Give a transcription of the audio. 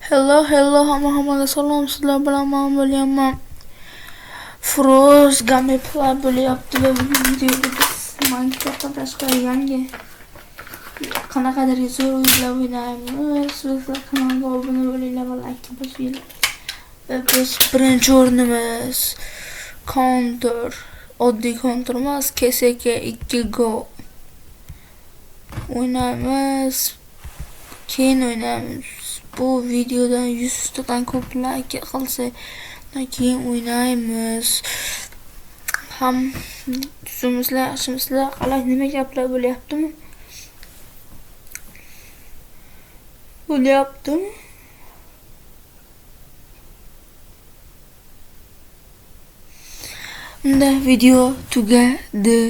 Hello, hammaga salom. Sizlar bilan men bo'lyapman. Frost gameplay bo'lyapti va bu videoda biz Minecraftdan tashqari yangi qanaqadir zo'r o'yinlar o'ynaymiz. Sizlar kanalga obuna bo'linglar va like bosinglar. Biz birinchi o'rnimiz counter, oddiy counter emas, KSK 2 go o'ynaymiz. Keyin o'ynaymiz. Bu videodan 100 tadan ko'p like qilsa, keyin o'ynaymiz. Ham tuzimizlar, yaxshimizlar, qalay nima gaplar bo'lyaptimi? Unda video tugadi.